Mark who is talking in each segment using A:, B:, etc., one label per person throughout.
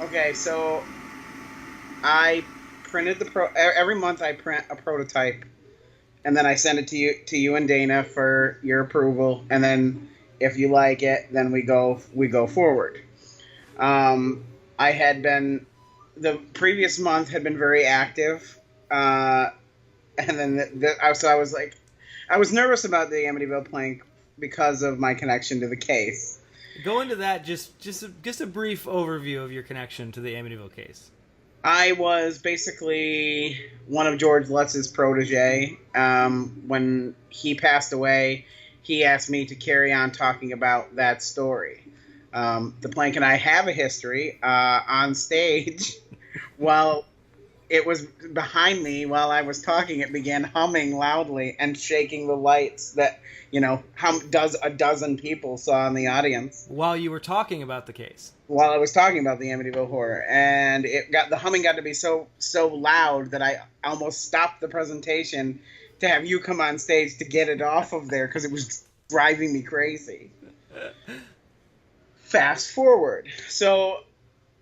A: Okay, so I printed every month I print a prototype, and then I send it to you and Dana for your approval, and then if you like it, then we go forward. Um, I had been the previous month had been very active, uh, and then so I was like, I was nervous about the Amityville plank because of my connection to the case.
B: Go into that. Just a brief overview of your connection to the Amityville case.
A: I was basically one of George Lutz's protege. When he passed away, he asked me to carry on talking about that story. The Plank and I have a history on stage. While it was behind me, while I was talking, it began humming loudly and shaking the lights that, how does a dozen people saw in the audience
B: While you were talking about the case.
A: while I was talking about the Amityville horror, and the humming got to be so loud that I almost stopped the presentation to have you come on stage to get it off of there because it was driving me crazy. Fast forward, so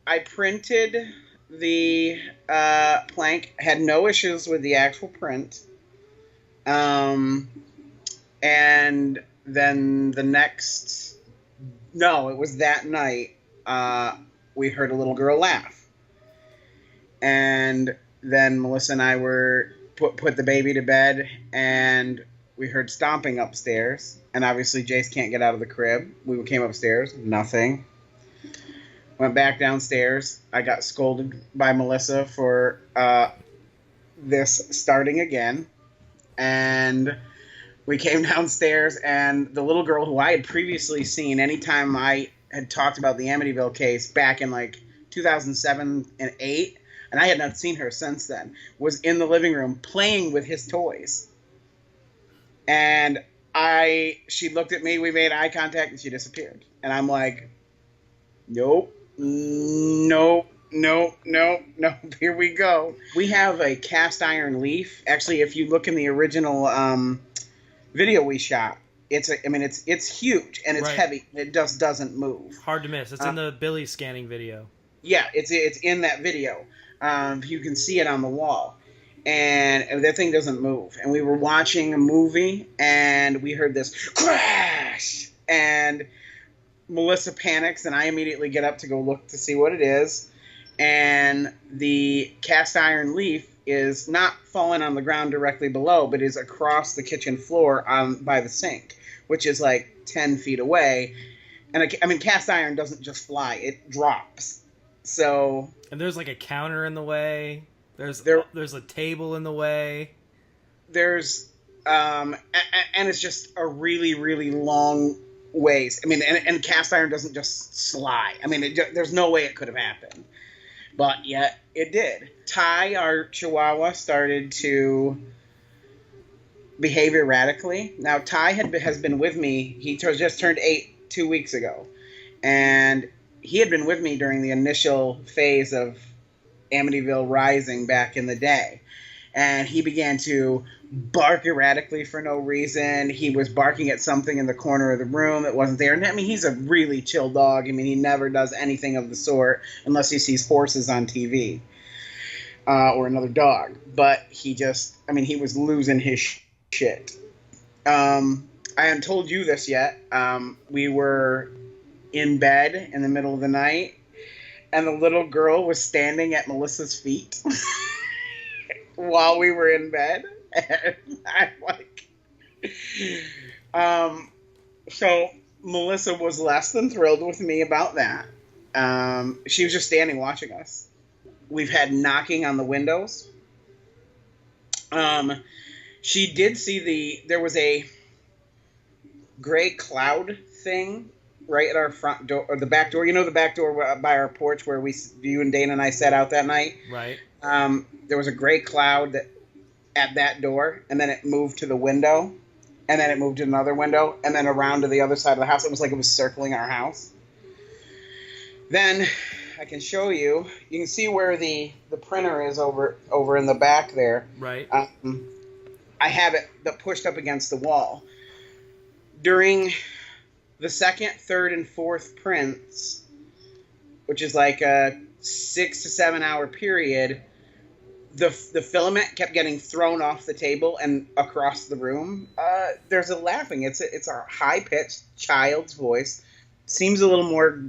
A: I printed the plank, had no issues with the actual print, and then it was that night. We heard a little girl laugh. And then Melissa and I were put the baby to bed, and we heard stomping upstairs. And obviously Jace can't get out of the crib. We came upstairs, nothing. Went back downstairs. I got scolded by Melissa for this starting again. And we came downstairs, and the little girl who I had previously seen anytime I had talked about the Amityville case back in like 2007 and 8, and I had not seen her since then, was in the living room playing with his toys. And she looked at me, we made eye contact, and she disappeared. And I'm like, nope, here we go. We have a cast iron leaf. Actually, if you look in the original video we shot, it's huge and it's heavy. It just doesn't move.
B: Hard to miss. It's in the Billy scanning video.
A: Yeah, it's in that video. You can see it on the wall, and that thing doesn't move. And we were watching a movie, and we heard this crash, and Melissa panics, and I immediately get up to go look to see what it is. And the cast iron leaf is not falling on the ground directly below, but is across the kitchen floor by the sink, which is like 10 feet away. And cast iron doesn't just fly; it drops. So,
B: and there's like a counter in the way. There's a table in the way.
A: There's and it's just a really, really long ways. And cast iron doesn't just slide. There's no way it could have happened. But yet it did. Ty, our Chihuahua, started to behave erratically. Now, Ty has been with me. He just turned 8 2 weeks ago. And he had been with me during the initial phase of Amityville Rising back in the day. And he began to bark erratically for no reason. He was barking at something in the corner of the room that wasn't there. And he's a really chill dog. He never does anything of the sort unless he sees horses on TV or another dog. But he was losing his shit. I haven't told you this yet. We were in bed in the middle of the night, and the little girl was standing at Melissa's feet while we were in bed. And I'm like, so Melissa was less than thrilled with me about that. She was just standing watching us. We've had knocking on the windows. She did see there was a gray cloud thing right at our front door, or the back door. You know, the back door by our porch where you and Dana and I sat out that night?
B: Right.
A: There was a gray cloud at that door, and then it moved to the window, and then it moved to another window, and then around to the other side of the house. It was like it was circling our house. Then I can show you. You can see where the printer is over in the back there.
B: Right.
A: I have it pushed up against the wall. During the second, third, and fourth prints, which is like 6 to 7 hour period, the filament kept getting thrown off the table and across the room. There's a laughing. It's a high pitched child's voice. Seems a little more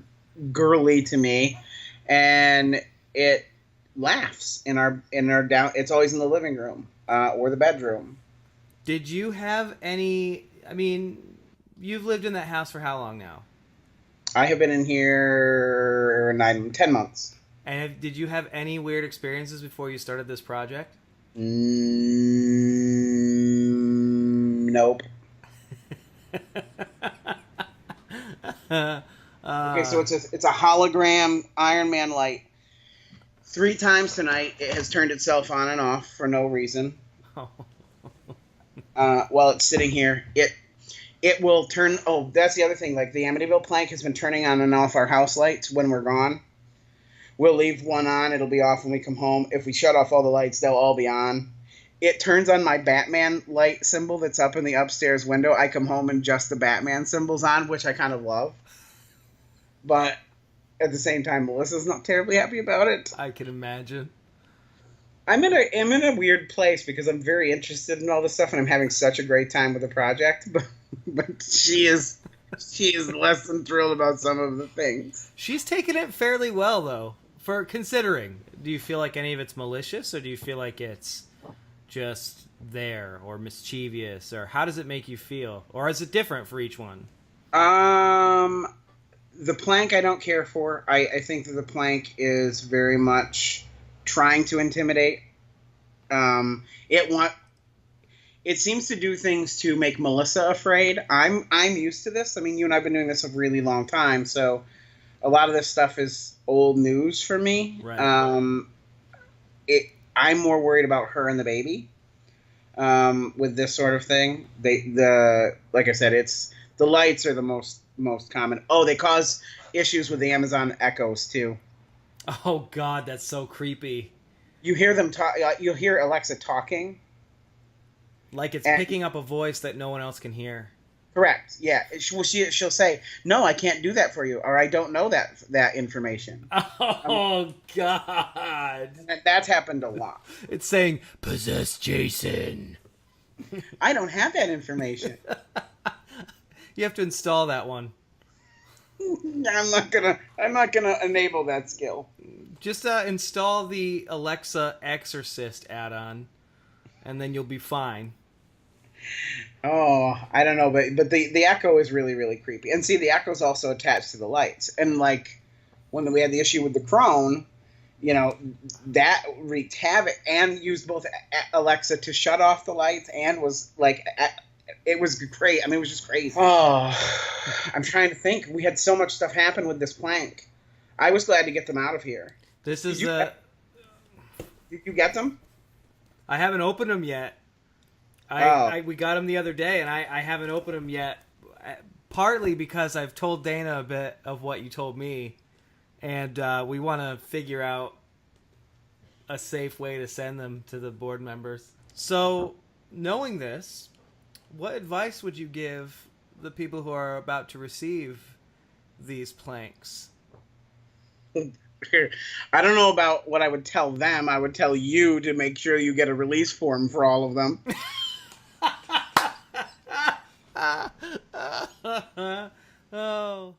A: girly to me, and it laughs in our down. It's always in the living room or the bedroom.
B: Did you have any? I mean, you've lived in that house for how long now?
A: I have been in here 10 months.
B: And did you have any weird experiences before you started this project?
A: Nope. Okay, so it's a hologram Iron Man light. 3 times tonight, it has turned itself on and off for no reason. While it's sitting here, it will turn. Oh, that's the other thing. Like the Amityville plank has been turning on and off our house lights when we're gone. We'll leave one on, it'll be off when we come home. If we shut off all the lights, they'll all be on. It turns on my Batman light symbol that's up in the upstairs window. I come home and just the Batman symbol's on, which I kind of love. But at the same time, Melissa's not terribly happy about it.
B: I can imagine.
A: I'm in a weird place because I'm very interested in all this stuff and I'm having such a great time with the project. But she is less than thrilled about some of the things.
B: She's taken it fairly well, though. For considering, do you feel like any of it's malicious, or do you feel like it's just there, or mischievous, or how does it make you feel, or is it different for each one?
A: The plank I don't care for. I think that the plank is very much trying to intimidate. It seems to do things to make Melissa afraid. I'm used to this. I mean, you and I've been doing this a really long time, so a lot of this stuff is old news for me.
B: Right.
A: I'm more worried about her and the baby with this sort of thing. Like I said, it's the lights are the most common. Oh, they cause issues with the Amazon Echoes too.
B: Oh God, that's so creepy.
A: You hear them talk. You'll hear Alexa talking,
B: like it's picking up a voice that no one else can hear. Correct.
A: Yeah. She'll say, "No, I can't do that for you," or "I don't know that information."
B: Oh God.
A: That's happened a lot.
B: It's saying, "Possess Jason."
A: I don't have that information.
B: You have to install that one.
A: I'm not gonna enable that skill.
B: Just install the Alexa Exorcist add-on, and then you'll be fine.
A: Oh, I don't know, but the Echo is really, really creepy. And see, the Echo's also attached to the lights. And like when we had the issue with the Crone, that wreaked havoc and used both Alexa to shut off the lights and was like, it was great. I mean, it was just crazy. Oh, I'm trying to think. We had so much stuff happen with this plank. I was glad to get them out of here.
B: Did
A: you get them?
B: I haven't opened them yet. We got them the other day, and I haven't opened them yet. Partly because I've told Dana a bit of what you told me, and we want to figure out a safe way to send them to the board members. So, knowing this, what advice would you give the people who are about to receive these planks?
A: I don't know about what I would tell them. I would tell you to make sure you get a release form for all of them.
B: Oh.